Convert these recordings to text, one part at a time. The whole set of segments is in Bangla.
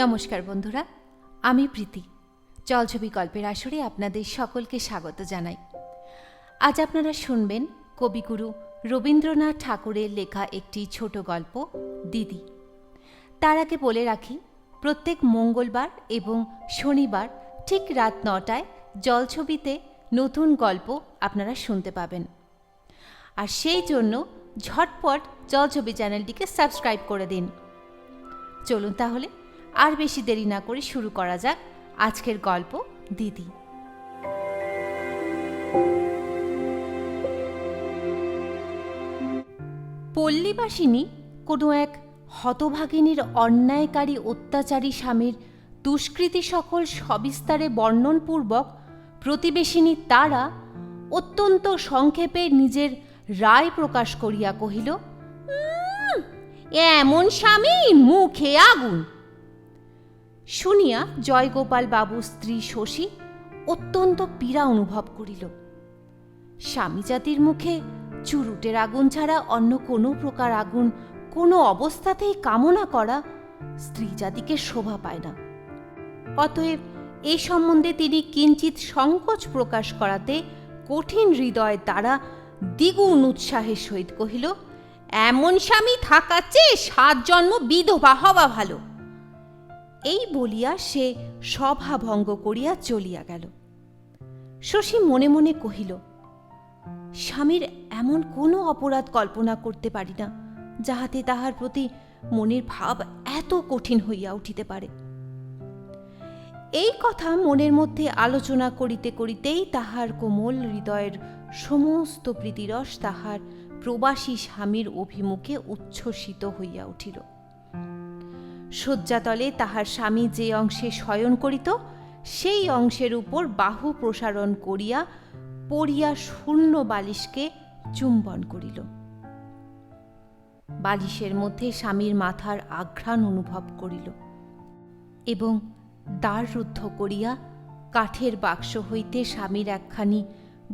নমস্কার বন্ধুরা, আমি প্রীতি। জলছবি গল্পের আসরে আপনাদের সকলকে স্বাগত জানাই। আজ আপনারা শুনবেন কবিগুরু রবীন্দ্রনাথ ঠাকুরের লেখা একটি ছোট গল্প দিদি। তার আগে বলে রাখি, প্রত্যেক মঙ্গলবার এবং শনিবার ঠিক রাত 9টায় জলছবিতে নতুন গল্প আপনারা শুনতে পাবেন। আর সেই জন্য ঝটপট জলছবি চ্যানেলটিকে সাবস্ক্রাইব করে দিন। চলুন তাহলে আর বেশি দেরি না করে শুরু করা যাক আজকের গল্প দিদি। পল্লীবাসিনী কোনো এক হতভাগিনীর অন্যায়কারী অত্যাচারী স্বামীর দুষ্কৃতি সকল সবিস্তারে বর্ণনপূর্বক প্রতিবেশিনী তারা অত্যন্ত সংক্ষেপে নিজের রায় প্রকাশ করিয়া কহিল, এমন স্বামী মুখে আগুন। শুনিয়া জয়গোপাল বাবুর স্ত্রী শশী অত্যন্ত পীড়া অনুভব করিল। স্বামী জাতির মুখে চুরুটের আগুন ছাড়া অন্য কোনো প্রকার আগুন কোনো অবস্থাতেই কামনা করা স্ত্রী জাতিকে শোভা পায় না। অতএব এই সম্বন্ধে তিনি কিঞ্চিত সংকোচ প্রকাশ করাতে কঠিন হৃদয় দ্বারা দ্বিগুণ উৎসাহের সহিত কহিল, এমন স্বামী থাকার চেয়ে 7 জন্ম বিধবা হওয়া ভালো। এই বলিয়া সে সভা ভঙ্গ করিয়া চলিয়া গেল। শশী মনে মনে কহিল, স্বামীর এমন কোনো অপরাধ কল্পনা করতে পারি না যাহাতে তাহার প্রতি মনের ভাব এত কঠিন হইয়া উঠিতে পারে। এই কথা মনের মধ্যে আলোচনা করিতে করিতেই তাহার কোমল হৃদয়ের সমস্ত প্রীতিরস তাহার প্রবাসী স্বামীর অভিমুখে উচ্ছ্বসিত হইয়া উঠিল। শয্যাতলে তাহার স্বামী যে অংশে শয়ন করিত সেই অংশের উপর বাহু প্রসারণ করিয়া পড়িয়া শূন্য বালিশকে চুম্বন করিল। বালিশের মধ্যে স্বামীর মাথার আঘ্রাণ অনুভব করিল এবং দ্বাররুদ্ধ করিয়া কাঠের বাক্স হইতে স্বামীর একখানি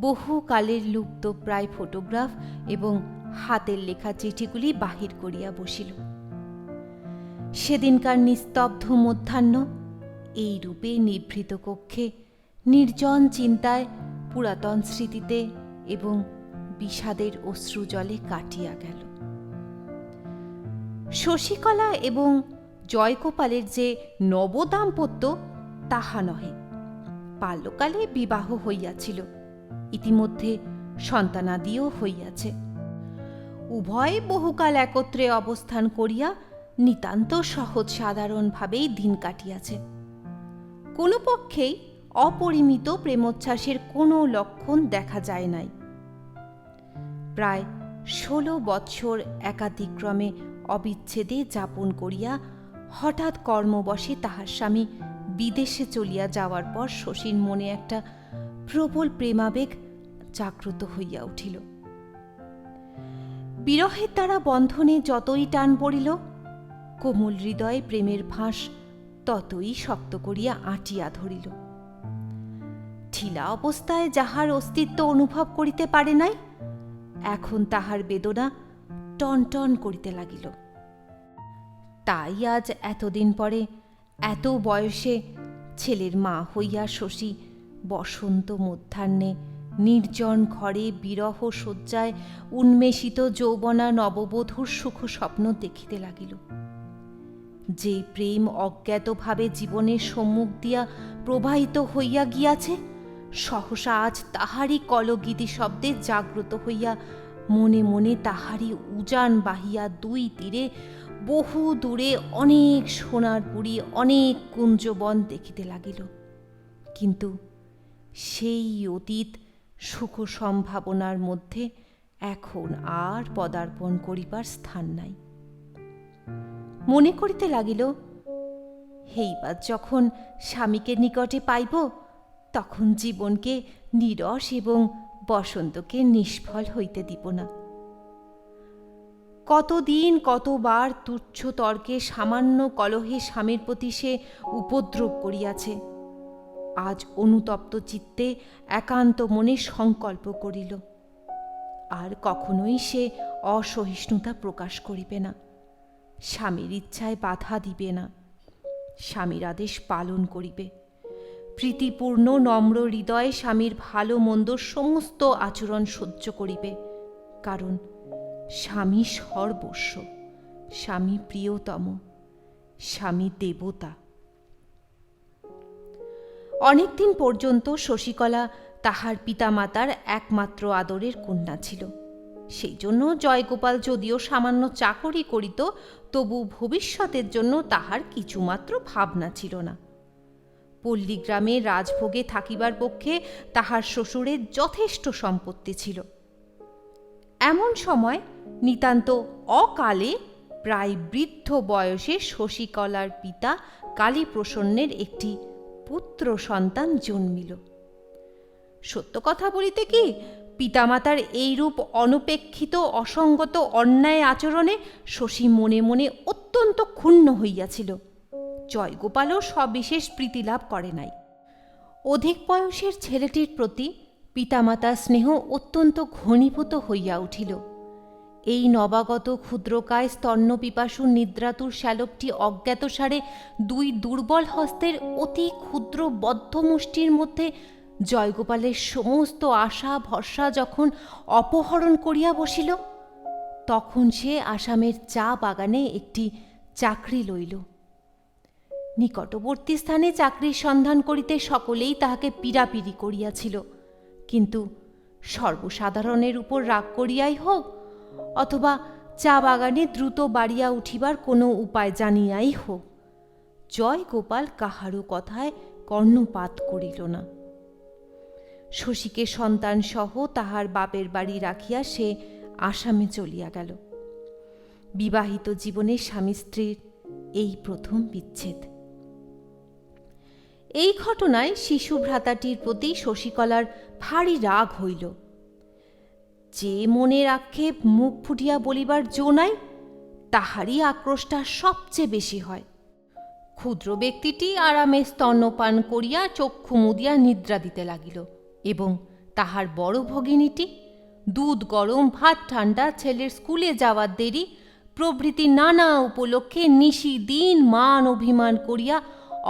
বহুকালের লুপ্ত প্রায় ফটোগ্রাফ এবং হাতের লেখা চিঠিগুলি বাহির করিয়া বসিল। সেদিনকার নিস্তব্ধ মধ্যাহ্ন এই রূপে নিভৃত কক্ষে নির্জন চিন্তায়, পুরাতন স্মৃতিতে এবং বিষাদের অশ্রুজলে কাটিয়া গেল। শশীকলা এবং জয়গোপালের যে নবদাম্পত্য তাহা নহে, বাল্যকালে বিবাহ হইয়াছিল, ইতিমধ্যে সন্তানাদিও হইয়াছে। উভয় বহুকাল একত্রে অবস্থান করিয়া নিতান্ত সহজ সাধারণভাবেই দিন কাটিয়াছে। কোনো পক্ষেই অপরিমিত প্রেমোচ্ছ্বাসের কোনো লক্ষণ দেখা যায় নাই। প্রায় 16 বৎসর একাদিক্রমে অবিচ্ছেদে যাপন করিয়া হঠাৎ কর্মবশে তাহার স্বামী বিদেশে চলিয়া যাওয়ার পর শশীর মনে একটা প্রবল প্রেমাবেগ জাগ্রত হইয়া উঠিল। বিরহের দ্বারা বন্ধনে যতই টান পড়িল, কোমল হৃদয়ে প্রেমের ফাঁস ততই শক্ত করিয়া আঁটিয়া ধরিল। ঢিলা অবস্থায় যাহার অস্তিত্ব অনুভব করিতে পারে নাই, এখন তাহার বেদনা টনটন করিতে লাগিল। তাই আজ এতদিন পরে এত বয়সে ছেলের মা হইয়া শশী বসন্ত মধ্যাহ্নে নির্জন ঘরে বিরহ শয্যায় উন্মেষিত যৌবনা নববধূর সুখ স্বপ্ন দেখিতে লাগিল। যে প্রেম অজ্ঞাতভাবে জীবনের সম্মুখ দিয়া প্রবাহিত হইয়া গিয়াছে, সহসা আজ তাহারই কলগীতি শব্দে জাগ্রত হইয়া মনে মনে তাহারই উজান বাহিয়া দুই তীরে বহু দূরে অনেক সোনার পুরী, অনেক কুঞ্জবন দেখিতে লাগিল। কিন্তু সেই অতীত সুখ সম্ভাবনার মধ্যে এখন আর পদার্পণ করিবার স্থান নাই। মনে করিতে লাগিল, হেইবার যখন স্বামীকে নিকটে পাইব, তখন জীবনকে নীরস এবং বসন্তকে নিষ্ফল হইতে দিব না। কতদিন কতবার তুচ্ছ তর্কে সামান্য কলহে স্বামীর প্রতি সে উপদ্রব করিয়াছে, আজ অনুতপ্ত চিত্তে একান্ত মনে সংকল্প করিল, আর কখনোই সে অসহিষ্ণুতা প্রকাশ করিবে না, স্বামীর ইচ্ছায় বাধা দিবে না, স্বামীর আদেশ পালন করিবে। প্রীতিপূর্ণ নম্র হৃদয়ে স্বামীর ভালো মন্দ সমস্ত আচরণ সহ্য করিবে, কারণ স্বামী সর্বস্ব, স্বামী প্রিয়তম, স্বামী দেবতা। অনেকদিন পর্যন্ত শশীকলা তাহার পিতামাতার একমাত্র আদরের কন্যা ছিল। সেই জন্য জয়গোপাল যদিও সামান্য চাকরি করিত, তবু ভবিষ্যতের জন্য তাহার কিছুমাত্র ভাবনা ছিল না। পল্লীগ্রামে রাজভোগে থাকিবার পক্ষে তাহার শ্বশুরের যথেষ্ট সম্পত্তি ছিল। এমন সময় নিতান্ত অকালে প্রায় বৃদ্ধ বয়সে শশীকলার পিতা কালীপ্রসন্নের একটি পুত্র সন্তান জন্মিল। সত্য কথা বলিতে কি, পিতামাতার এইরূপ অনপেক্ষিত অসঙ্গত অন্যায় আচরণে শশী মনে মনে অত্যন্ত ক্ষুণ্ণ হইয়াছিল। জয়গোপালও সবিশেষ প্রীতিলাভ করে নাই। অধিক বয়সের ছেলেটির প্রতি পিতামাতার স্নেহ অত্যন্ত ঘনীভূত হইয়া উঠিল। এই নবাগত ক্ষুদ্রকায় স্তন্যপিপাসু নিদ্রাতুর শ্যালকটি অজ্ঞাতসারে দুই দুর্বল হস্তের অতি ক্ষুদ্র বদ্ধ মুষ্টির মধ্যে জয়গোপালের সমস্ত আশা ভরসা যখন অপহরণ করিয়া বসিল, তখন সে আসামের চা বাগানে একটি চাকরি লইল। নিকটবর্তী স্থানে চাকরির সন্ধান করিতে সকলেই তাহাকে পীড়াপিড়ি করিয়াছিল, কিন্তু সর্বসাধারণের উপর রাগ করিয়াই হোক অথবা চা বাগানে দ্রুত বাড়িয়া উঠিবার কোনো উপায় জানিয়াই হোক, জয়গোপাল কাহারও কথায় কর্ণপাত করিল না। শশীকে সন্তান সহ তাহার বাপের বাড়ি রাখিয়া সে আসামে চলিয়া গেল। বিবাহিত জীবনে স্বামী স্ত্রীর এই প্রথম বিচ্ছেদ। এই ঘটনায় শিশু ভ্রাতাটির প্রতি শশীকলার ভারী রাগ হইল। যে মনের আক্ষেপ মুখ ফুটিয়া বলিবার জো নাই, তাহারই আক্রোশটা সবচেয়ে বেশি হয়। ক্ষুদ্র ব্যক্তিটি আরামে স্তন্যপান করিয়া চক্ষু মুদিয়া নিদ্রা দিতে লাগিল, এবং তাহার বড় ভগিনীটি দুধ গরম, ভাত ঠান্ডা, ছেলের স্কুলে যাওয়ার দেরি প্রভৃতি নানা উপলক্ষে নিশিদিন মান অভিমান করিয়া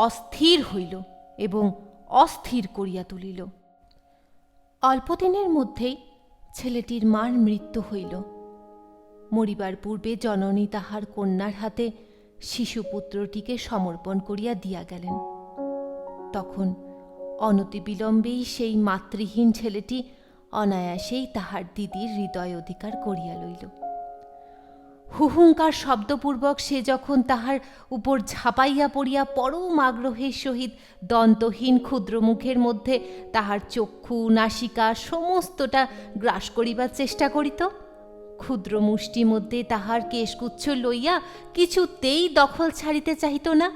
অস্থির হইল এবং অস্থির করিয়া তুলিল। অল্পদিনের মধ্যেই ছেলেটির মার মৃত্যু হইল। মরিবার পূর্বে জননী তাহার কন্যার হাতে শিশুপুত্রটিকে সমর্পণ করিয়া দিয়া গেলেন। তখন অনতিবিলম্বেই সেই মাতৃহীন ছেলেটি অনায়াসেই তাহার দিদির হৃদয় অধিকার করিয়া লইল। হুহুঙ্কার শব্দপূর্বক সে যখন তাহার উপর ঝাঁপাইয়া পড়িয়া পরম আগ্রহের সহিত দন্তহীন ক্ষুদ্র মুখের মধ্যে তাহার চক্ষু নাসিকা সমস্তটা গ্রাস করিবার চেষ্টা করিত, ক্ষুদ্র মুষ্টি মধ্যে তাহার কেশগুচ্ছ লইয়া কিছুতেই দখল ছাড়িতে চাহিত না,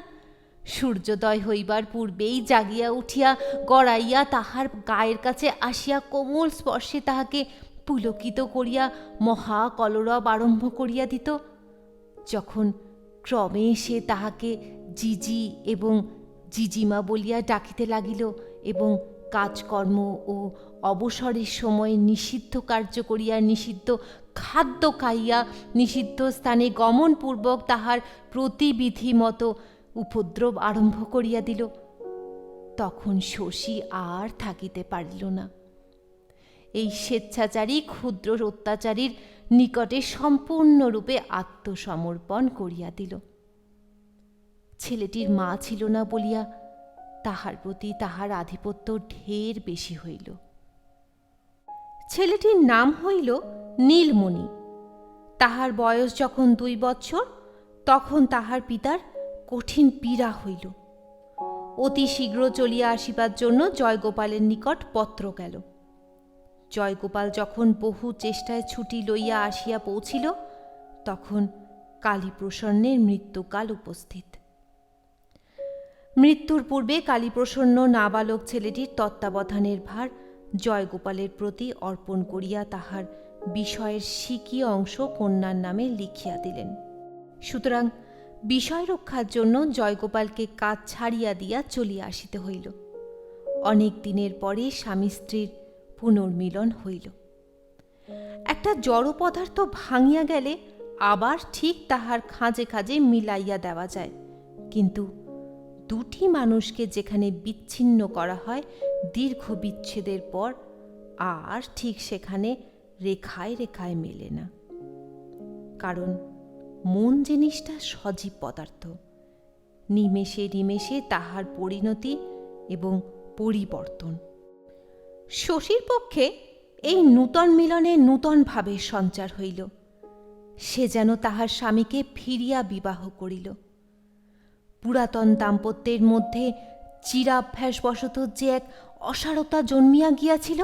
সূর্যোদয় হইবার পূর্বেই জাগিয়া উঠিয়া গড়াইয়া তাহার গায়ের কাছে আসিয়া কোমল স্পর্শে তাহাকে পুলকিত করিয়া মহা কলরব আরম্ভ করিয়া দিত। যখন ক্রমে সে তাহাকে জিজি এবং জিজিমা বলিয়া ডাকিতে লাগিল এবং কাজকর্ম ও অবসরের সময় নিষিদ্ধ কার্য করিয়া নিষিদ্ধ খাদ্য খাইয়া নিষিদ্ধ স্থানে গমনপূর্বক তাহার প্রতিবিধি মতো উপদ্রব আরম্ভ করিয়া দিল, তখন শশী আর থাকিতে পারিল না। এই স্বেচ্ছাচারী ক্ষুদ্র অত্যাচারীর নিকটে সম্পূর্ণরূপে আত্মসমর্পণ করিয়া দিল। ছেলেটির মা ছিল না বলিয়া তাহার প্রতি তাহার আধিপত্য ঢের বেশি হইল। ছেলেটির নাম হইল নীলমণি। তাহার বয়স যখন 2 বৎসর, তখন তাহার পিতার কঠিন পীড়া হইল। অতি শীঘ্র চলিয়া আসিবার জন্য জয়গোপালের নিকট পত্র গেল। জয়গোপাল যখন বহু চেষ্টায় ছুটি লইয়া আসিয়া পৌঁছিল, তখন কালীপ্রসন্নের মৃত্যুকাল উপস্থিত। মৃত্যুর পূর্বে কালীপ্রসন্ন নাবালক ছেলেটির তত্ত্বাবধানের ভার জয়গোপালের প্রতি অর্পণ করিয়া তাহার বিষয়ের সিকি অংশ কন্যার নামে লিখিয়া দিলেন। সুতরাং বিষয় রক্ষার জন্য জয়গোপালকে কাজ ছাড়িয়া দিয়া চলিয়া আসিতে হইল। অনেক দিনের পরে স্বামী স্ত্রীর পুনর্মিলন হইল। একটা জড় পদার্থ ভাঙিয়া গেলে আবার ঠিক তাহার খাঁজে খাঁজে মিলাইয়া দেওয়া যায়, কিন্তু দুটি মানুষকে যেখানে বিচ্ছিন্ন করা হয় দীর্ঘ বিচ্ছেদের পর, আর ঠিক সেখানে রেখায় রেখায় মেলে না। কারণ মন জিনিসটা সজীব পদার্থ, নিমেষে নিমেষে তাহার পরিণতি এবং পরিবর্তন। শশীর পক্ষে এই নূতন মিলনে নূতন ভাবের সঞ্চার হইল। সে যেন তাহার স্বামীকে ফিরিয়া বিবাহ করিল। পুরাতন দাম্পত্যের মধ্যে চিরাভ্যাসবশত যে এক অসারতা জন্মিয়া গিয়াছিল,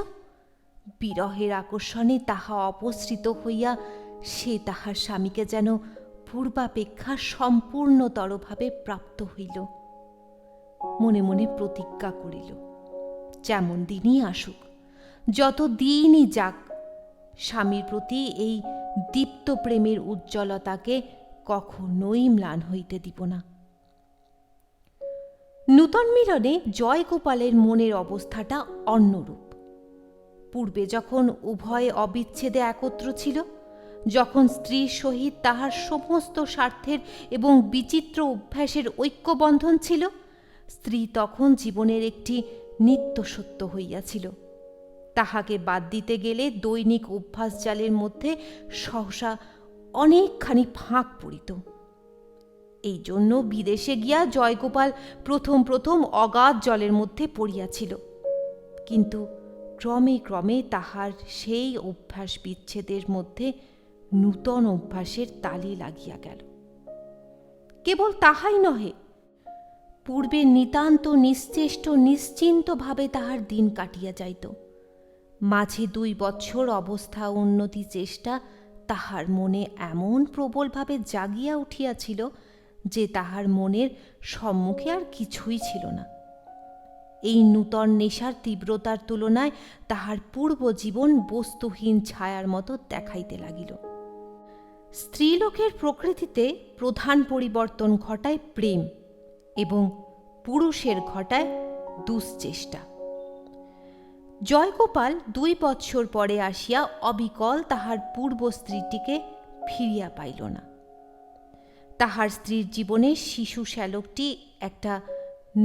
বিরহের আকর্ষণে তাহা অপসৃত হইয়া সে তাহার স্বামীকে যেন পূর্বাপেক্ষা সম্পূর্ণতরভাবে প্রাপ্ত হইল। মনে মনে প্রতিজ্ঞা করিল, যেমন দিনই আসুক, যত দিনই যাক, স্বামীর প্রতি এই দীপ্ত প্রেমের উজ্জ্বলতাকে কখনোই ম্লান হইতে দিব না। নূতন মিলনে জয়গোপালের মনের অবস্থাটা অন্যরূপ। পূর্বে যখন উভয় অবিচ্ছেদে একত্র ছিল, যখন স্ত্রীর সহিত তাহার সমস্ত স্বার্থের এবং বিচিত্র অভ্যাসের ঐক্যবন্ধন ছিল, স্ত্রী তখন জীবনের একটি নিত্য সত্য হইয়াছিল। তাহাকে বাদ দিতে গেলে দৈনিক অভ্যাস জালের মধ্যে সহসা অনেকখানি ফাঁক পড়িত। এই জন্য বিদেশে গিয়া জয়গোপাল প্রথম প্রথম অগাধ জলের মধ্যে পড়িয়াছিল, কিন্তু ক্রমে ক্রমে তাহার সেই অভ্যাস বিচ্ছেদের মধ্যে নূতন অভ্যাসের তালি লাগিয়া গেল। কেবল তাহাই নহে, পূর্বে নিতান্ত নিশ্চেষ্ট নিশ্চিন্তভাবে তাহার দিন কাটিয়া যাইত। মাঝে 2 বৎসর অবস্থা উন্নতি চেষ্টা তাহার মনে এমন প্রবলভাবে জাগিয়া উঠিয়াছিল যে তাহার মনের সম্মুখে আর কিছুই ছিল না। এই নূতন নেশার তীব্রতার তুলনায় তাহার পূর্ব জীবন বস্তুহীন ছায়ার মতো দেখাইতে লাগিল। স্ত্রীলোকের প্রকৃতিতে প্রধান পরিবর্তন ঘটায় প্রেম, এবং পুরুষের ঘটায় দুশ্চেষ্টা। জয়গোপাল 2 বৎসর পরে আসিয়া অবিকল তাহার পূর্ব স্ত্রীটিকে ফিরিয়া পাইল না। তাহার স্ত্রীর জীবনে শিশু শ্যালকটি একটা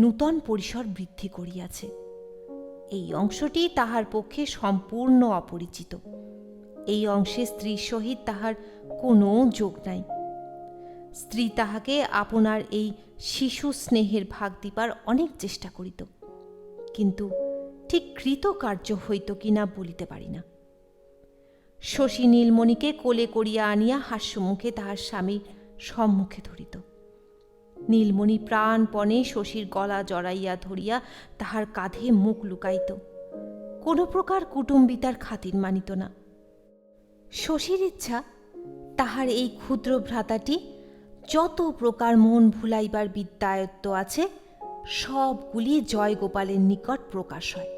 নূতন পরিসর বৃদ্ধি করিয়াছে। এই অংশটি তাহার পক্ষে সম্পূর্ণ অপরিচিত। এই অংশে স্ত্রীর সহিত তাহার কোনো যোগ নাই। স্ত্রী তাহাকে আপনার এই শিশু স্নেহের ভাগ দিবার অনেক চেষ্টা করিত, কিন্তু ঠিক কৃতকার্য হইত কিনা বলিতে পারি না। শশী নীলমণিকে কোলে করিয়া আনিয়া হাস্যমুখে তাহার স্বামীর সম্মুখে ধরিত। নীলমণি প্রাণপণে শশীর গলা জড়াইয়া ধরিয়া তাহার কাঁধে মুখ লুকাইত, কোন প্রকার কুটুম্বিতার খাতির মানিত না। শশীর ইচ্ছা তাহার এই ক্ষুদ্র ভ্রাতাটি যত প্রকার মন ভুলাইবার বিদ্যায়ত্ত আছে সবগুলি জয়গোপালের নিকট প্রকাশ হয়,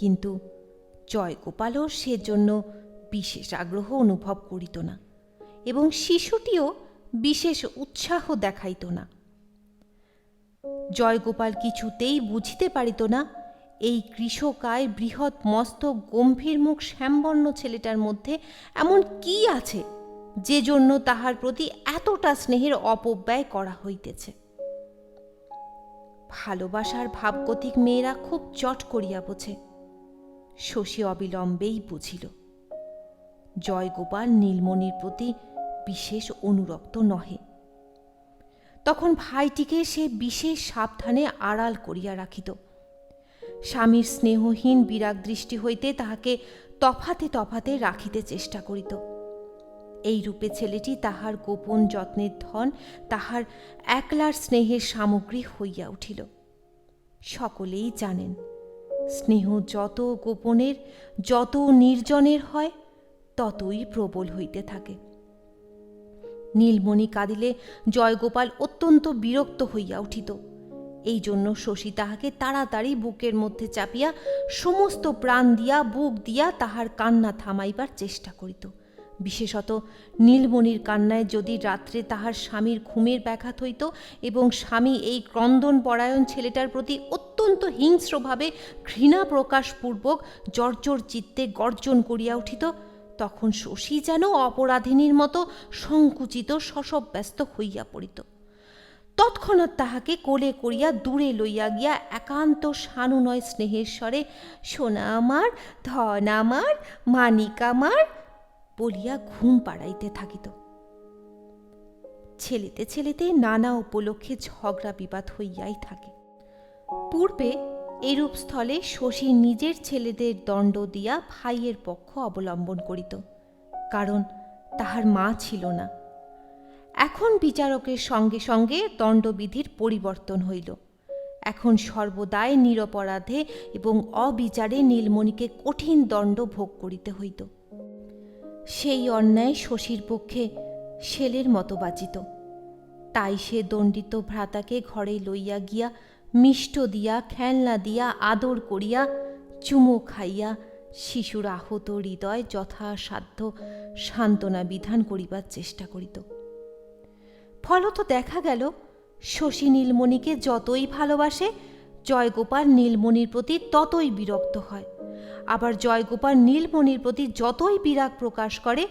কিন্তু জয়গোপালও সেজন্য বিশেষ আগ্রহ অনুভব করিত না, এবং শিশুটিও বিশেষ উৎসাহ দেখাইত না। জয়গোপাল কিছুতেই বুঝিতে পারিত না এই কৃশকায় বৃহৎ মস্তক গম্ভীর মুখ শ্যামবর্ণ ছেলেটার মধ্যে এমন কি আছে যে জন্য তাহার প্রতি এতটা স্নেহের অপব্যয় করা হইতেছে। ভালোবাসার ভাবগতিক মেয়েরা খুব চট করিয়া বোঝে। শশী অবিলম্বেই বুঝিল জয়গোপাল নীলমণির প্রতি বিশেষ অনুরক্ত নহে। তখন ভাইটিকে সে বিশেষ সাবধানে আড়াল করিয়া রাখিত। স্বামীর স্নেহহীন বিরাগ দৃষ্টি হইতে তাহাকে তফাতে তফাতে রাখিতে চেষ্টা করিত। এই রূপে ছেলেটি তাহার গোপন যত্নের ধন, তাহার একলার স্নেহের সামগ্রী হইয়া উঠিল। সকলেই জানেন, স্নেহ যত গোপনের, যত নির্জনের হয়, ততই প্রবল হইতে থাকে। নীলমণি কাঁদিলে জয়গোপাল অত্যন্ত বিরক্ত হইয়া উঠিত। এই জন্য শশী তাহাকে তাড়াতাড়ি বুকের মধ্যে চাপিয়া সমস্ত প্রাণ দিয়া বুক দিয়া তাহার কান্না থামাইবার চেষ্টা করিত। বিশেষত নীলমণির কান্নায় যদি রাত্রে তাহার স্বামীর ঘুমের ব্যাঘাত হইত এবং স্বামী এই ক্রন্দন পরায়ণ ছেলেটার প্রতি অত্যন্ত হিংস্রভাবে ঘৃণা প্রকাশপূর্বক জর্জর চিত্তে গর্জন করিয়া উঠিত, তখন শশী যেন অপরাধিনীর মতো সংকুচিত শশব্যস্ত হইয়া পড়িত। তৎক্ষণাৎ তাহাকে কোলে করিয়া দূরে লইয়া গিয়া একান্ত সানুনয় স্নেহের স্বরে সোনা আমার, ধন আমার, মানিক আমার বলিয়া ঘুম পাড়াইতে থাকিত। ছেলেতে ছেলেতে নানা উপলক্ষে ঝগড়া বিবাদ হইয়াই থাকে। পূর্বে এরূপ স্থলে শশী নিজের ছেলেদের দণ্ড দিয়া ভাইয়ের পক্ষ অবলম্বন করিত, কারণ তাহার মা ছিল না। এখন বিচারকের সঙ্গে সঙ্গে দণ্ডবিধির পরিবর্তন হইল। এখন সর্বদাই নিরপরাধে এবং অবিচারে নীলমণিকে কঠিন দণ্ড ভোগ করিতে হইত। সেই অন্যায় শশীর পক্ষে শেলের মতো বাজিত। তাই সে দণ্ডিত ভ্রাতাকে ঘরে লইয়া গিয়া মিষ্ট দিয়া, খেলনা দিয়া, আদর করিয়া, চুমো খাইয়া শিশুর আহত হৃদয় যথাসাধ্য সান্ত্বনা বিধান করিবার চেষ্টা করিত। ফলত দেখা গেল, শশী নীলমণিকে যতই ভালোবাসে, জয়গোপাল নীলমণির প্রতি ততই বিরক্ত হয়। আবার জয়গোপাল নীলমণির প্রতি যতই বিরাগ প্রকাশ করে,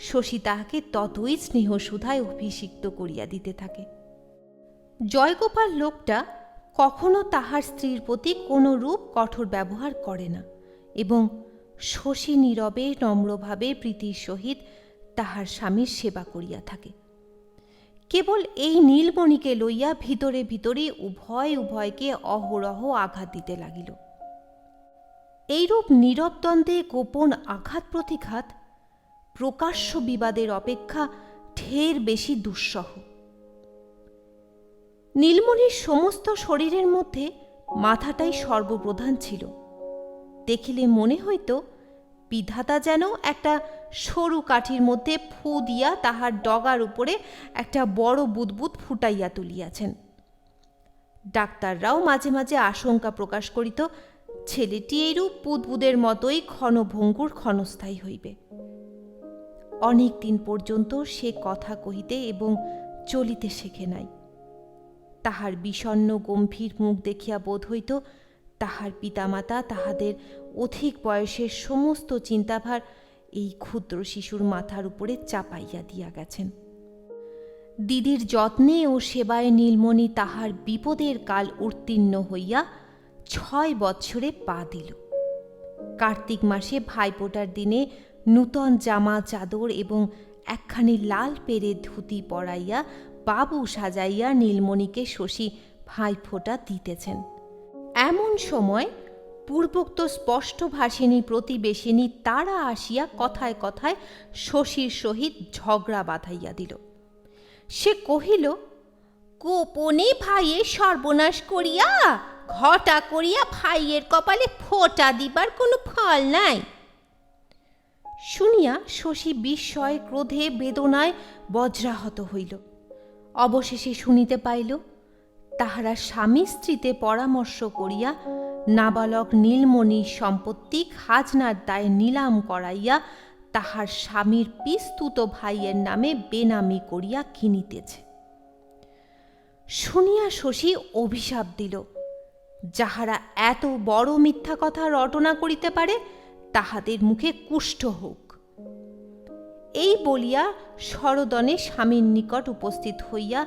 শশী তাহাকে ততই স্নেহসুধায় অভিষিক্ত করিয়া দিতে থাকে। জয়গোপাল লোকটা কখনো তাহার স্ত্রীর প্রতি কোনো রূপ কঠোর ব্যবহার করে না এবং শশী নীরবে নম্রভাবে প্রীতির সহিত তাহার স্বামীর সেবা করিয়া থাকে। কেবল এই নীলমণিকে লইয়া ভিতরে ভিতরে উভয় উভয়কে অহরহ আঘাত দিতে লাগিল। এইরূপ নীরব দ্বন্দ্বে গোপন আঘাত প্রতিঘাত প্রকাশ্য বিবাদের অপেক্ষা ঢের বেশি দুঃসহ। নীলমণির সমস্ত শরীরের মধ্যে মাথাটাই সর্বপ্রধান ছিল। দেখিলে মনে হইত বিধাতা যেন একটা সরু কাঠির মধ্যে ফু দিয়া তাহার ডগার উপরে একটা বড় বুদবুদ ফুটাইয়া তুলিয়াছেন। ডাক্তাররাও মাঝে মাঝে আশঙ্কা প্রকাশ করিত, ছেলেটি এইরূপ বুদবুদের মতোই ক্ষণভঙ্গুর ক্ষণস্থায়ী হইবে। অনেক দিন পর্যন্ত সে কথা কহিতে এবং চলিতে শেখে নাই। তাহার বিষণ্ণ গম্ভীর মুখ দেখিয়া বোধ হইত তাহার পিতামাতা তাহাদের অধিক বয়সের সমস্ত চিন্তাভার এই ক্ষুদ্র শিশুর মাথার উপরে চাপাইয়া দিয়া গেছেন। দিদির যত্নে ও সেবায় নীলমণি তাহার বিপদের কাল উত্তীর্ণ হইয়া 6 বৎসরে পা দিল। কার্তিক মাসে ভাইফোঁটার দিনে নূতন জামা চাদর এবং একখানি লাল পেরে ধুতি পরাইয়া বাবু সাজাইয়া নীলমণিকে শশী ভাইফোঁটা দিতেছেন। এমন সময় পূর্বোক্ত স্পষ্টভাষিণী প্রতিবেশিনী তারা আসিয়া কথায় কথায় শশীর সহিত ঝগড়া বাঁধাইয়া দিল। সে কহিল, গোপনে ভাইয়ের সর্বনাশ করিয়া ঘটা করিয়া ভাইয়ের কপালে ফোঁটা দিবার কোনো ফল নাই। শুনিয়া শশী বিস্ময়, ক্রোধে, বেদনায় বজ্রাহত হইল। অবশেষে শুনিতে পাইল, তাহারা স্বামী স্ত্রীতে পরামর্শ করিয়া নাবালক নীলমণির সম্পত্তি খাজনার দায়ে নিলাম করাইয়া তাহার স্বামীর পিস্তুত ভাইয়ের নামে বেনামি করিয়া কিনিতেছে। শুনিয়া শশী অভিশাপ দিল, যাহারা এত বড় মিথ্যা কথা রটনা করিতে পারে তাহাদের মুখে কুষ্ঠ হোক। এই বলিয়া সরদনে স্বামীর নিকট উপস্থিত হইয়া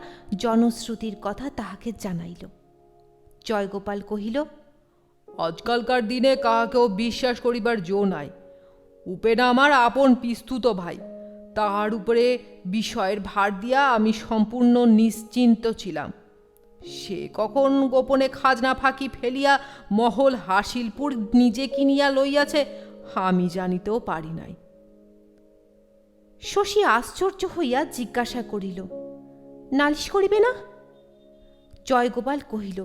জনশ্রুতির কথা তাহাকে জানাইল। জয়গোপাল কহিল, আজকালকার দিনে কাহাকেও বিশ্বাস করিবার জো নাই। উপেন আমার আপন পিস্তুত ভাই, তাহার উপরে বিষয়ের ভার দিয়া আমি সম্পূর্ণ নিশ্চিন্ত ছিলাম। সে কখন গোপনে খাজনা ফাঁকি ফেলিয়া মহল হাসিলপুর নিজে কিনিয়া লইয়াছে আমি জানিতেও পারি নাই। শশী আশ্চর্য হইয়া জিজ্ঞাসা করিল, নালিশ করিবে না? জয়গোপাল কহিল,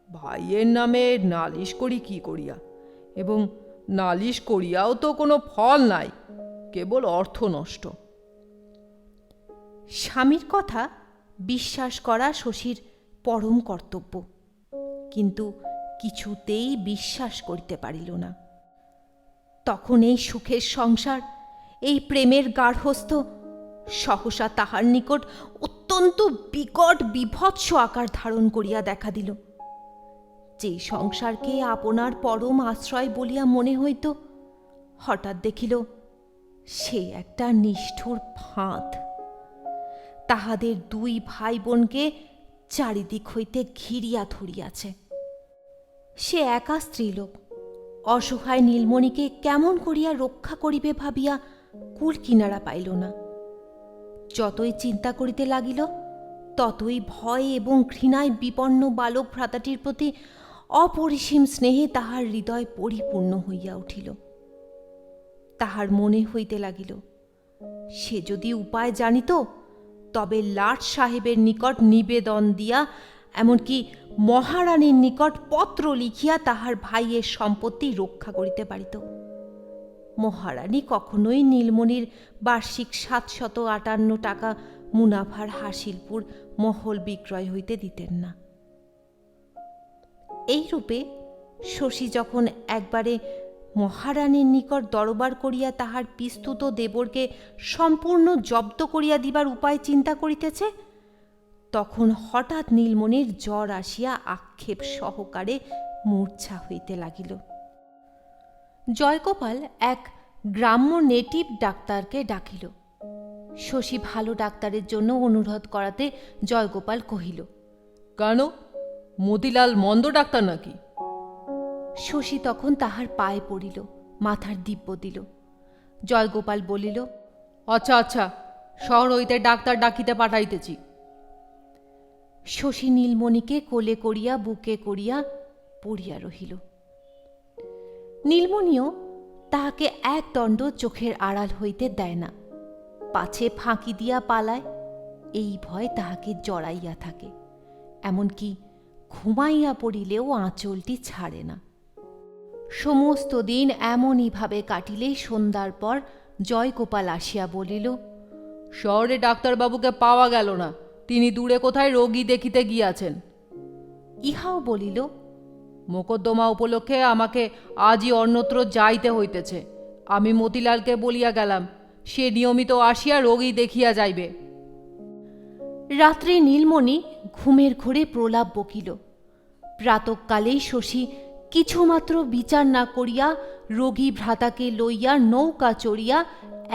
ভাইয়ের নামে নালিশ করি কি করিয়া, এবং নালিশ করিয়াও তো কোনো ফল নাই, কেবল অর্থ নষ্ট। স্বামীর কথা বিশ্বাস করা শশীর পরম কর্তব্য, কিন্তু কিছুতেই বিশ্বাস করিতে পারিল না। তখন এই সুখের সংসার, এই প্রেমের গার্হস্থ্য সহসা তাহার নিকট অত্যন্ত বিকট বিভৎস আকার ধারণ করিয়া দেখা দিল। যে সংসারকে আপনার পরম আশ্রয় বলিয়া মনে হইত, হঠাৎ দেখিল সে একটা নিষ্ঠুর ফাঁদ। তাহাদের 2 ভাই বোনকে চারিদিক হইতে ঘিরিয়া ধরিয়াছে। সে একা স্ত্রীলোক, অসহায় নীলমণিকে কেমন করিয়া রক্ষা করিবে ভাবিয়া কুল কিনারা পাইল না। যতই চিন্তা করিতে লাগিল, ততই ভয় এবং ঘৃণায় বিপন্ন বালক ভ্রাতাটির প্রতি অপরিসীম স্নেহে তাহার হৃদয় পরিপূর্ণ হইয়া উঠিল। তাহার মনে হইতে লাগিল, সে যদি উপায় জানিত, তবে লাট সাহেবের নিকট নিবেদন দিয়া, এমনকি মহারানীর নিকট পত্র লিখিয়া তাহার ভাইয়ের সম্পত্তি রক্ষা করিতে পারিত। মহারানী কখনোই নীলমণির বার্ষিক ৭৫৮ টাকা মুনাফার হাসিলপুর মহল বিক্রয় হইতে দিতেন না। এইরূপে শশী যখন একবারে মহারানীর নিকট দরবার করিয়া তাহার পিস্তুত দেবরকে সম্পূর্ণ জব্দ করিয়া দিবার উপায় চিন্তা করিতেছে, তখন হঠাৎ নীলমণির জ্বর আসিয়া আক্ষেপ সহকারে মূর্ছা হইতে লাগিল। জয়গোপাল এক গ্রাম্য নেটিভ ডাক্তারকে ডাকিল। শশী ভালো ডাক্তারের জন্য অনুরোধ করাতে জয়গোপাল কহিল, কেন, মতিলাল মন্দ ডাক্তার নাকি? শশী তখন তাহার পায়ে পড়িল, মাথার দিব্য দিল। জয়গোপাল বলিল, আচ্ছা আচ্ছা, শহর হইতে ডাক্তার ডাকিতে পাঠাইতেছি। শশী নীলমণিকে কোলে করিয়া বুকে করিয়া পড়িয়া রহিল। নীলমণিও তাহাকে এক দণ্ড চোখের আড়াল হইতে দেয় না, পাছে ফাঁকি দিয়া পালায়, এই ভয় তাহাকে জড়াইয়া থাকে। এমনকি ঘুমাইয়া পড়িলেও আঁচলটি ছাড়ে না। সমস্ত দিন এমনইভাবে কাটিলেই সন্ধ্যার পর জয়গোপাল আসিয়া বলিল, শহরে ডাক্তারবাবুকে পাওয়া গেল না, তিনি দূরে কোথায় রোগী দেখিতে গিয়াছেন। ইহাও বলিল, মোকদ্দমা উপলক্ষে আমাকে আজই অন্যত্র যাইতে হইতেছে। আমি মতিলালকে বলিয়া গেলাম, সে নিয়মিত আসিয়া রোগী দেখিয়া যাইবে। রাত্রে নীলমণি ঘুমের ঘোরে প্রলাপ বকিল। প্রাতঃকালেই শশী কিছুমাত্র বিচার না করিয়া রোগী ভ্রাতাকে লইয়া নৌকা চড়িয়া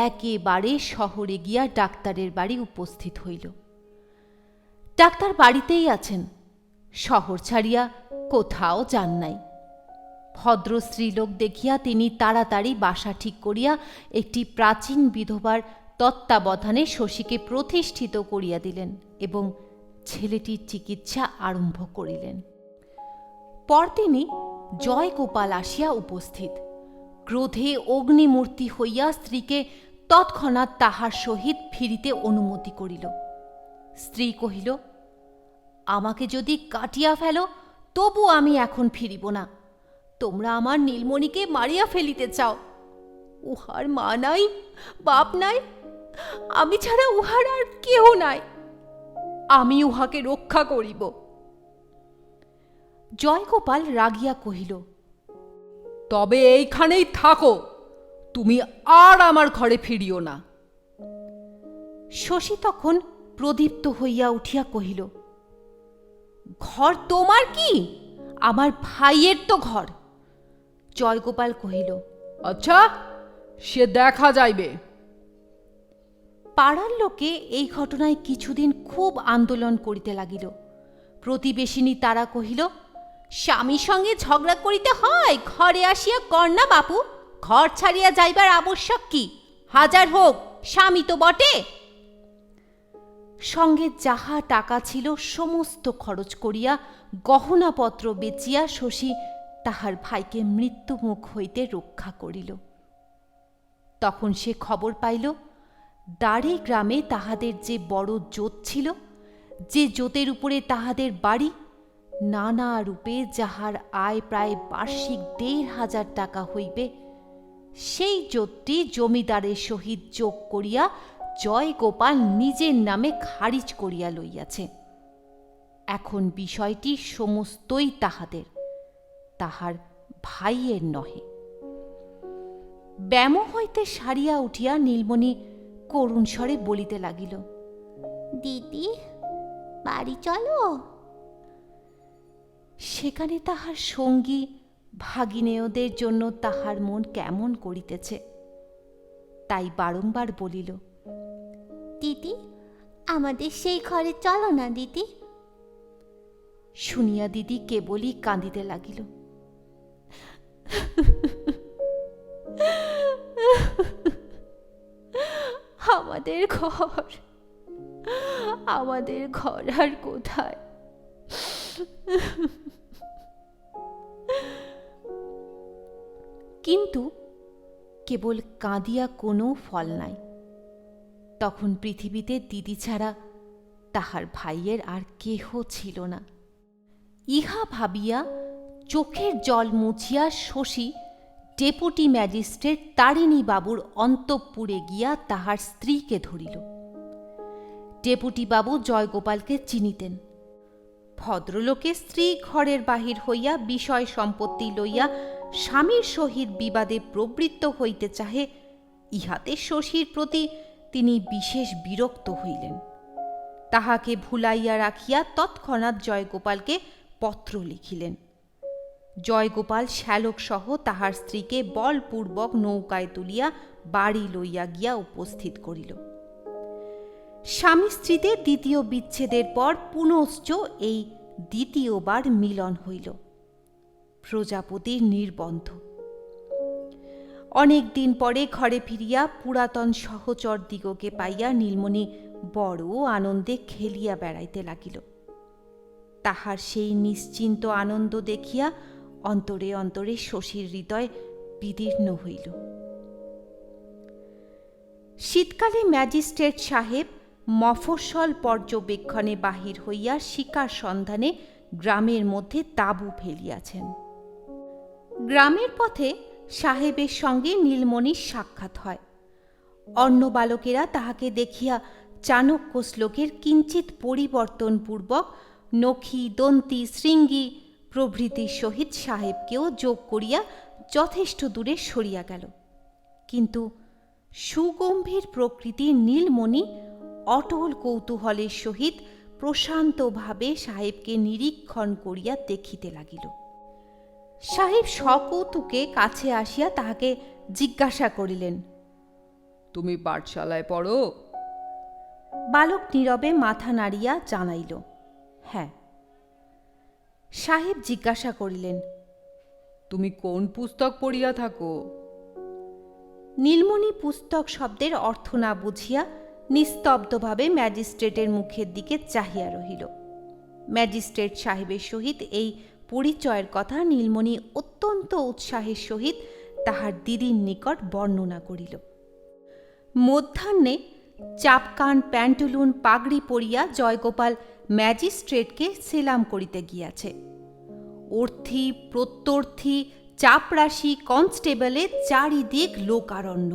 একেবারে শহরে গিয়া ডাক্তারের বাড়ি উপস্থিত হইল। ডাক্তার বাড়িতেই আছেন, শহর ছাড়িয়া কোথাও যান নাই। ভদ্র স্ত্রীলোক দেখিয়া তিনি তাড়াতাড়ি বাসা ঠিক করিয়া একটি প্রাচীন বিধবার তত্ত্বাবধানে শশীকে প্রতিষ্ঠিত করিয়া দিলেন এবং ছেলেটির চিকিৎসা আরম্ভ করিলেন। পরদিনই জয়গোপাল আসিয়া উপস্থিত। ক্রোধে অগ্নিমূর্তি হইয়া স্ত্রীকে তৎক্ষণাৎ তাহার সহিত ফিরিতে অনুমতি করিল। স্ত্রী কহিল, আমাকে যদি কাটিয়া ফেল, তবু আমি এখন ফিরিব না। তোমরা আমার নীলমণিকে মারিয়া ফেলিতে চাও। উহার মা নাই, বাপ নাই, আমি ছাড়া উহার আর কেহ নাই। আমি উহাকে রক্ষা করিব। জয়গোপাল রাগিয়া কহিল, তবে এইখানেই থাকো, তুমি আর আমার ঘরে ফিরিও না। শশী তখন প্রদীপ্ত হইয়া উঠিয়া কহিল, ঘর তোমার কি? আমার ভাইয়ের তো ঘর। জয়গোপাল কহিল, আচ্ছা, সে দেখা যাইবে। পাড়ার লোকে এই ঘটনায় কিছুদিন খুব আন্দোলন করিতে লাগিল। প্রতিবেশিনী তারা কহিল, স্বামীর সঙ্গে ঝগড়া করিতে হয়, ঘরে আসিয়া কর না বাপু, ঘর ছাড়িয়া যাইবার আবশ্যক কি? হাজার হোক, স্বামী তো বটে। সঙ্গে যাহা টাকা ছিল সমস্ত খরচ করিয়া গহনাপত্র বেচিয়া শশী তাহার ভাইকে মৃত্যুমুখ হইতে রক্ষা করিল। তখন সে খবর পাইল, দাঁড়ে গ্রামে তাহাদের যে বড় জোত ছিল, যে জোতের উপরে তাহাদের বাড়ি, নানা রূপে যাহার আয় প্রায় বার্ষিক ১,৫০০ টাকা হইবে, সেই জোতটি জমিদারের সহিত যোগ করিয়া জয়গোপাল নিজের নামে খারিজ করিয়া লইয়াছে। এখন বিষয়টি সমস্তই তাহাদের, তাহার ভাইয়ের নহে। ব্যামো হইতে সারিয়া উঠিয়া নীলমণি করুণ স্বরে বলিতে লাগিল, দিদি, বাড়ি চলো। সেখানে তাহার সঙ্গী ভাগিনেয়দের জন্য তাহার মন কেমন করিতেছে, তাই বারংবার বলিল, দিদি, আমাদের সেই ঘরে চলো না দিদি। শুনিয়া দিদি কেবলই কাঁদিতে লাগিল। আমাদের ঘর, আমাদের ঘর আর কোথায়? কিন্তু কেবল কাঁদিয়া কোনো ফল নাই। তখন পৃথিবীতে দিদি ছাড়া তাহার ভাইয়ের আর কেহ ছিল না। ইহা ভাবিয়া চোখের জল মুছিয়া শশী ডেপুটি ম্যাজিস্ট্রেট তারিণী বাবুর অন্তঃপুরে গিয়া তাহার স্ত্রীকে ধরিল। ডেপুটি বাবু জয়গোপালকে চিনিতেন। ভদ্রলোকের স্ত্রী ঘরের বাহির হইয়া বিষয় সম্পত্তি লইয়া স্বামীর সহিত বিবাদে প্রবৃত্ত হইতে চাহে, ইহাতে শশীর প্রতি তিনি বিশেষ বিরক্ত হইলেন। তাহাকে ভুলাইয়া রাখিয়া তৎক্ষণাৎ জয়গোপালকে পত্র লিখিলেন। জয়গোপাল শ্যালক সহ তাহার স্ত্রীকে বলপূর্বক নৌকায় তুলিয়া বাড়ি লইয়া গিয়া উপস্থিত করিল। স্বামী স্ত্রীতে দ্বিতীয় বিচ্ছেদের পর পুনশ্চ এই দ্বিতীয়বার মিলন হইল। প্রজাপতির নির্বন্ধ। অনেক দিন পরে ঘরে ফিরিয়া পুরাতন সহচর দিগকে পাইয়া নীলমণি বড় আনন্দে খেলিয়া বেড়াইতে লাগিল। তাহার সেই নিশ্চিন্ত আনন্দ দেখিয়া অন্তরে অন্তরে শশীর হৃদয় বিদীর্ণ হইল। শীতকালে ম্যাজিস্ট্রেট সাহেব মফস্বল পর্যবেক্ষণে বাহির হইয়া শিকার সন্ধানে গ্রামের মধ্যে তাঁবু ফেলিয়াছেন। গ্রামের পথে সাহেবের সঙ্গে নীলমণির সাক্ষাৎ হয়। অন্য বালকেরা তাহাকে দেখিয়া চাণক্য শ্লোকের কিঞ্চিত পরিবর্তনপূর্বক নখী, দন্তি, শৃঙ্গী প্রভৃতির সহিত সাহেবকেও যোগ করিয়া যথেষ্ট দূরে সরিয়া গেল। কিন্তু সুগম্ভীর প্রকৃতির নীলমণি অটল কৌতূহলের সহিত প্রশান্তভাবে সাহেবকে নিরীক্ষণ করিয়া দেখিতে লাগিল। সাহেব সকৌতুকে কাছে আসিয়া তাহাকে জিজ্ঞাসা করিলেন, তুমি পাঠশালায় পড়ো? বালক নীরবে মাথা নাড়িয়া জানাইল, হ্যাঁ। সাহেব জিজ্ঞাসা করিলেন, তুমি কোন পুস্তক পড়িয়া থাকো? নীলমণি পুস্তক শব্দের অর্থ না বুঝিয়া নিস্তব্ধভাবে ম্যাজিস্ট্রেটের মুখের দিকে চাহিয়া রহিল। ম্যাজিস্ট্রেট সাহেবের সহিত এই পরিচয়ের কথা নীলমণি অত্যন্ত উৎসাহের সহিত তাহার দিদির নিকট বর্ণনা করিল। মধ্যাহ্নে চাপকান, প্যান্টুলুন, পাগড়ি পরিয়া জয়গোপাল ম্যাজিস্ট্রেটকে সেলাম করিতে গিয়াছে। অর্থী, প্রত্যর্থী, চাপরাশি, কনস্টেবলের চারিদিক লোকারণ্য।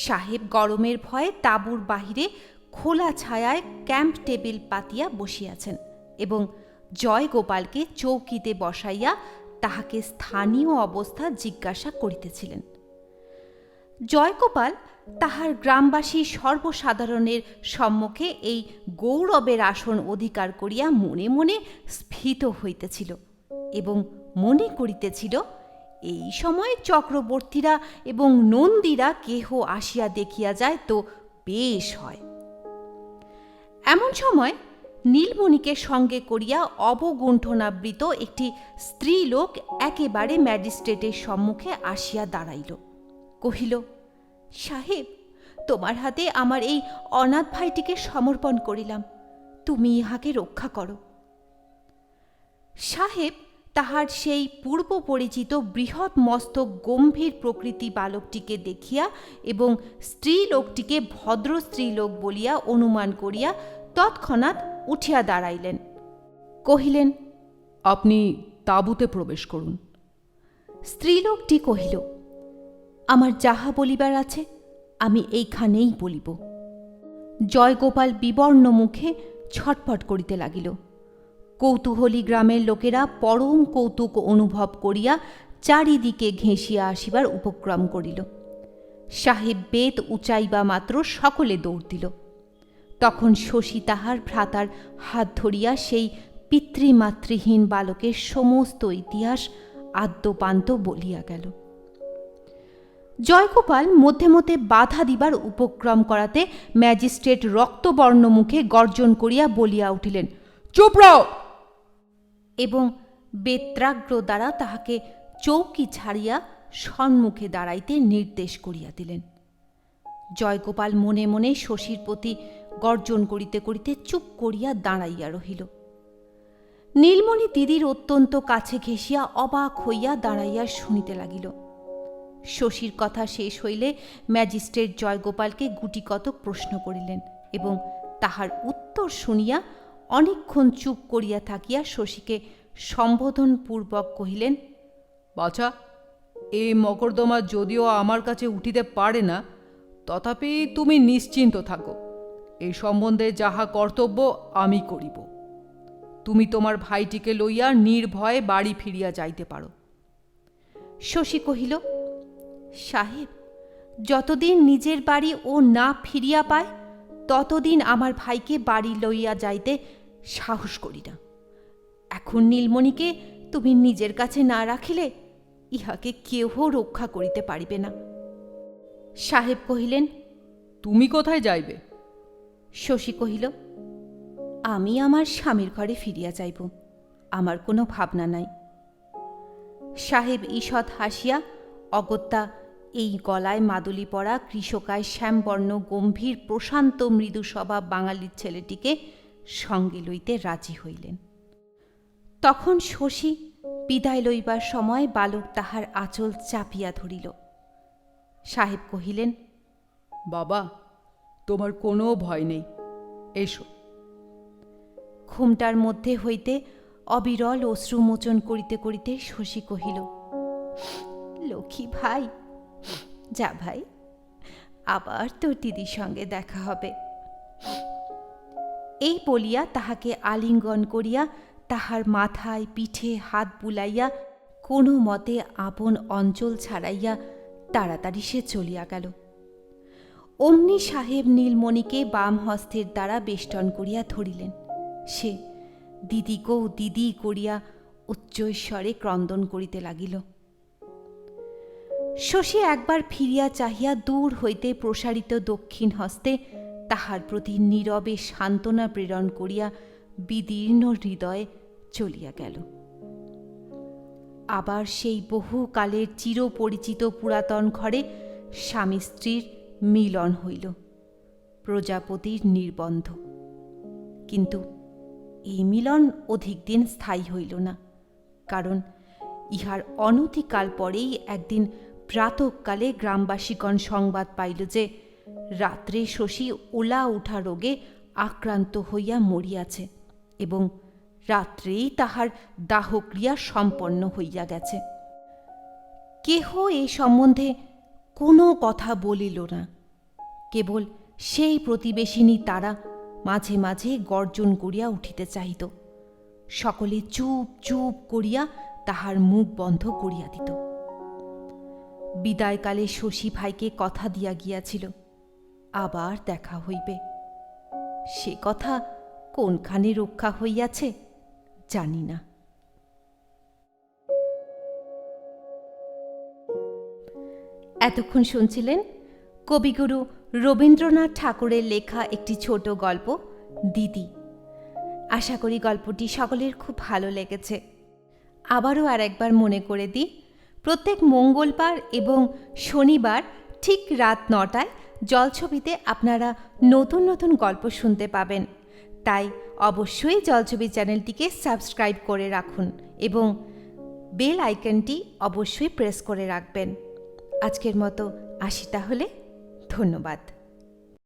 সাহেব গরমের ভয়ে তাঁবুর বাহিরে খোলা ছায়ায় ক্যাম্প টেবিল পাতিয়া বসিয়াছেন এবং জয়গোপালকে চৌকিতে বসাইয়া তাহাকে স্থানীয় অবস্থা জিজ্ঞাসা করিতেছিলেন। জয়গোপাল তাহার গ্রামবাসী সর্বসাধারণের সম্মুখে এই গৌরবের আসন অধিকার করিয়া মনে মনে স্ফীত হইতেছিল এবং মনে করিতেছিল, এই সময় চক্রবর্তীরা এবং নন্দীরা কেহ আসিয়া দেখিয়া যায় তো বেশ হয়। এমন সময় নীলমণিকে সঙ্গে করিয়া অবগুণ্ঠনাবৃত একটি স্ত্রীলোক একেবারে ম্যাজিস্ট্রেটের সম্মুখে আসিয়া দাঁড়াইল। কহিল, সাহেব, তোমার হাতে আমার এই অনাথ ভাইটিকে সমর্পণ করিলাম, তুমি ইহাকে রক্ষা করো। সাহেব তাহার সেই পূর্ব পরিচিত বৃহৎ মস্তক গম্ভীর প্রকৃতি বালকটিকে দেখিয়া এবং স্ত্রীলোকটিকে ভদ্র স্ত্রীলোক বলিয়া অনুমান করিয়া তৎক্ষণাৎ উঠিয়া দাঁড়াইলেন। কহিলেন, আপনি তাঁবুতে প্রবেশ করুন। স্ত্রীলোকটি কহিল, আমার যাহা বলিবার আছে আমি এইখানেই বলিব। জয়গোপাল বিবর্ণ মুখে ছটফট করিতে লাগিল। কৌতূহলী গ্রামের লোকেরা পরম কৌতুক অনুভব করিয়া চারিদিকে ঘেঁষিয়া আসিবার উপক্রম করিল। সাহেব বেত উচাইবা মাত্র সকলে দৌড় দিল। তখন শশী তাহার ভ্রাতার হাত ধরিয়া সেই পিতৃমাতৃহীন বালকের সমস্ত ইতিহাস আদ্যোপান্ত বলিয়া গেল। জয়গোপাল মধ্যে মধ্যে বাধা দিবার উপক্রম করাতে ম্যাজিস্ট্রেট রক্তবর্ণ মুখে গর্জন করিয়া বলিয়া উঠিলেন, চুপ রও! এবং বেত্রাগ্র দ্বারা তাহাকে চৌকি ছাড়িয়া সম্মুখে দাঁড়াইতে নির্দেশ করিয়া দিলেন। জয়গোপাল মনে মনে শশীর প্রতি গর্জন করিতে করিতে চুপ করিয়া দাঁড়াইয়া রহিল। নীলমণি দিদির অত্যন্ত কাছে ঘেঁষিয়া অবাক হইয়া দাঁড়াইয়া শুনিতে লাগিল। শশীর কথা শেষ হইলে ম্যাজিস্ট্রেট জয়গোপালকে গুটিকতক প্রশ্ন করিলেন এবং তাহার উত্তর শুনিয়া অনেকক্ষণ চুপ করিয়া থাকিয়া শশীকে সম্বোধনপূর্বক কহিলেন, বাছা, এই মকদ্দমা যদিও আমার কাছে উঠিতে পারে না, তথাপি তুমি নিশ্চিন্ত থাকো। এই সম্বন্ধে যাহা কর্তব্য আমি করিব। তুমি তোমার ভাইটিকে লইয়া নির্ভয়ে বাড়ি ফিরিয়া যাইতে পারো। শশী কহিল, সাহেব, যতদিন নিজের বাড়ি ও না ফিরিয়া পায় ততদিন আমার ভাইকে বাড়ি লইয়া যাইতে সাহস করি না। এখন নীলমণিকে তুমি নিজের কাছে না রাখিলে ইহাকে কেহ রক্ষা করিতে পারিবে না। সাহেব কহিলেন, তুমি কোথায় যাইবে? শশী কহিল, আমি আমার স্বামীর ঘরে ফিরিয়া যাইব, আমার কোনো ভাবনা নাই। সাহেব ঈষৎ হাসিয়া অগত্যা এই গলায় মাদুলি পরা কৃষকায় শ্যামবর্ণ গম্ভীর প্রশান্ত মৃদু স্বভাব বাঙালির ছেলেটিকে সঙ্গে লইতে রাজি হইলেন। তখন শশী বিদায় লইবার সময় বালক তাহার আঁচল চাপিয়া ধরিল। সাহেব কহিলেন, বাবা, তোমার কোনো ভয় নেই, এসো। ঘুমটার মধ্যে হইতে অবিরল অশ্রুমোচন করিতে করিতে শশী কহিল, লক্ষ্মী ভাই, যা ভাই, আবার তোর দিদির সঙ্গে দেখা হবে। এই বলিয়া তাহাকে আলিঙ্গন করিয়া তাহার মাথায় পিঠে হাত বুলাইয়া কোনো মতে আপন অঞ্চল ছাড়াইয়া তাড়াতাড়ি সে চলিয়া গেল। অমনি সাহেব নীলমণিকে বাম হস্তের দ্বারা বেষ্টন করিয়া ধরিলেন। সে দিদি গো দিদি করিয়া উচ্চৈস্বরে ক্রন্দন করিতে লাগিল। শশী একবার ফিরিয়া চাহিয়া দূর হইতে প্রসারিত দক্ষিণ হস্তে তাহার প্রতি নীরবে সান্ত্বনা প্রেরণ করিয়া বিদীর্ণ হৃদয়ে চলিয়া গেল। আবার সেই বহুকালের চিরপরিচিত পুরাতন ঘরে স্বামী স্ত্রীর মিলন হইল, প্রজাপতির নির্বন্ধ। কিন্তু এই মিলন অধিক দিন স্থায়ী হইল না, কারণ ইহার অনতিকাল পরেই একদিন প্রাতঃকালে গ্রামবাসীগণ সংবাদ পাইল যে রাত্রে শশী ওলা উঠা রোগে আক্রান্ত হইয়া মরিয়াছে এবং রাত্রেই তাহার দাহক্রিয়া সম্পন্ন হইয়া গেছে। কেহ এ সম্বন্ধে কোনো কথা বলিল না, কেবল সেই প্রতিবেশিনী তারা মাঝে মাঝে গর্জন করিয়া উঠিতে চাহিত। সকলে চুপ চুপ করিয়া তাহার মুখ বন্ধ করিয়া দিত। বিদায়কালে শশী ভাইকে কথা দিয়া গিয়াছিল, আবার দেখা হইবে। সে কথা কোনখানে রক্ষা হইয়াছে জানি না। এতক্ষণ শুনছিলেন কবিগুরু রবীন্দ্রনাথ ঠাকুরের লেখা একটি ছোট গল্প, দিদি। আশা করি গল্পটি সকলের খুব ভালো লেগেছে। আবারও আর একবার মনে করে দিই, প্রত্যেক মঙ্গলবার এবং শনিবার ঠিক রাত 9টায় জলছবিতে আপনারা নতুন নতুন গল্প শুনতে পাবেন। তাই অবশ্যই জলছবি চ্যানেলটিকে সাবস্ক্রাইব করে রাখুন এবং বেল আইকনটি অবশ্যই প্রেস করে রাখবেন। আজকের মতো আসি তাহলে, ধন্যবাদ।